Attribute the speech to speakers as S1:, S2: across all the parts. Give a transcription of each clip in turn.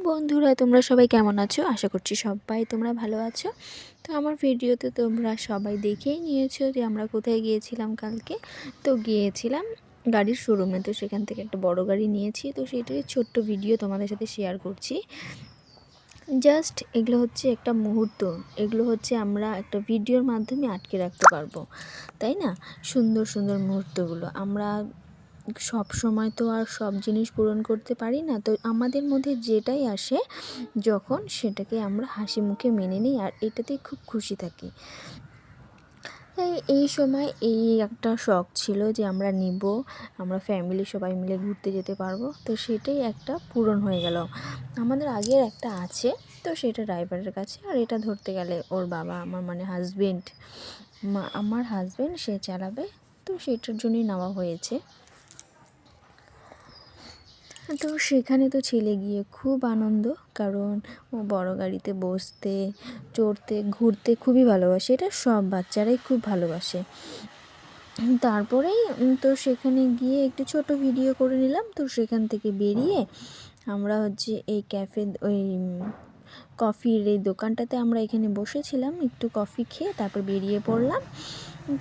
S1: বন্ধুরা, তোমরা সবাই কেমন আছো? আশা করছি সবাই তোমরা ভালো আছো। তো আমার ভিডিওতে তোমরা সবাই দেখেই নিয়েছো যে আমরা কোথায় গিয়েছিলাম কালকে। তো গিয়েছিলাম গাড়ির শোরুমে, তো সেখান থেকে একটা বড় গাড়ি নিয়েছি, তো সেটারই ছোট্ট ভিডিও তোমাদের সাথে শেয়ার করছি। জাস্ট এগুলো হচ্ছে একটা মুহূর্ত, এগুলো হচ্ছে আমরা একটা ভিডিওর মাধ্যমে আটকে রাখতে পারবো, তাই না? সুন্দর সুন্দর মুহূর্তগুলো আমরা সব সময় তো আর সব জিনিস পূরণ করতে পারি না, তো আমাদের মধ্যে যেটাই আসে যখন সেটাকে আমরা হাসি মুখে মেনে নিই আর এটাতেই খুব খুশি থাকি। তাই এই সময় এই একটা শখ ছিল যে আমরা ফ্যামিলি সবাই মিলে ঘুরতে যেতে পারবো, তো সেটাই একটা পূরণ হয়ে গেল। আমাদের আগের একটা আছে, তো সেটা ড্রাইভারের কাছে, আর এটা ধরতে গেলে ওর বাবা, আমার হাজব্যান্ড সে চালাবে, তো সেটার জন্যই নেওয়া হয়েছে। তো সেখানে তো ছেলে গিয়ে খুব আনন্দ, কারণ ও বড় গাড়িতে বসতে, চড়তে, ঘুরতে খুবই ভালোবাসে, এটা সব বাচ্চারাই খুব ভালোবাসে। তারপরেই তো সেখানে গিয়ে একটু ছোট ভিডিও করে নিলাম। তো সেখান থেকে বেরিয়ে আমরা হচ্ছে এই কফির এই দোকানটাতে আমরা এখানে বসেছিলাম, একটু কফি খেয়ে তারপর বেরিয়ে পড়লাম।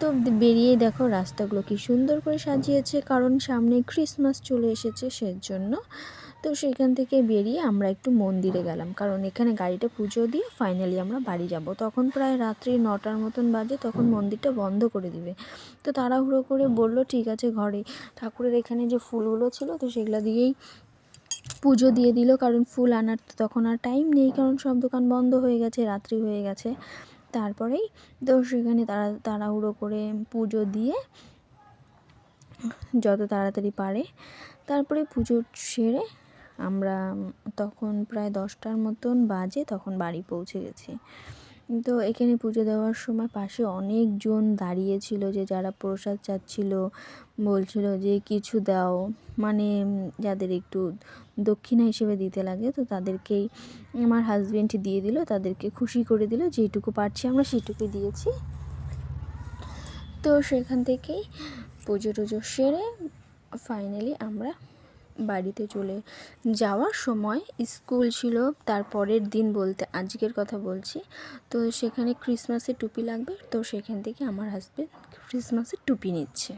S1: তো বেরিয়েই দেখো রাস্তাগুলো কি সুন্দর করে সাজিয়েছে, কারণ সামনে ক্রিসমাস চলে এসেছে সেজন্য। তো সেখান থেকে বেরিয়ে আমরা একটু মন্দিরে গেলাম, কারণ এখানে গাড়িটা পুজো দিয়ে ফাইনালি আমরা বাড়ি যাব। তখন প্রায় রাত্রি 9টার মতন বাজে, তখন মন্দিরটা বন্ধ করে দিবে। তো তাড়াহুড়ো করে বলল ঠিক আছে, ঘরে ঠাকুরের এখানে যে ফুলগুলো ছিল তো সেগুলো দিয়েই পুজো দিয়ে দিল, কারণ ফুল আনার তখন আর টাইম নেই, কারণ সব দোকান বন্ধ হয়ে গেছে, রাত্রি হয়ে গেছে। তারপরেই তো সেখানে তাড়াহুড়ো করে পুজো দিয়ে যত তাড়াতাড়ি পারে, তারপরে পুজো সেরে আমরা তখন প্রায় 10টার মতন বাজে, তখন বাড়ি পৌঁছে গেছি। তো এখানে পুজো দেওয়ার সময় পাশে অনেকজন দাঁড়িয়েছিল, যে যারা প্রসাদ চাচ্ছিল, বলছিল যে কিছু দাও, মানে যাদের একটু দক্ষিণা হিসেবে দিতে লাগে, তো তাদেরকেই আমার হাজব্যান্ড দিয়ে দিল, তাদেরকে খুশি করে দিল, যেটুকু পারছি আমরা সেটুকুই দিয়েছি। তো সেখান থেকেই পুজো টুজো সেরে ফাইনালি আমরা বাড়িতে চলে যাওয়ার সময় স্কুল ছিল তার পরের দিন, বলতে আজকের কথা বলছি। তো সেখানে ক্রিসমাসের টুপি লাগবে, তো সেখান থেকে আমার হাজব্যান্ড ক্রিসমাসের টুপি নিচ্ছে।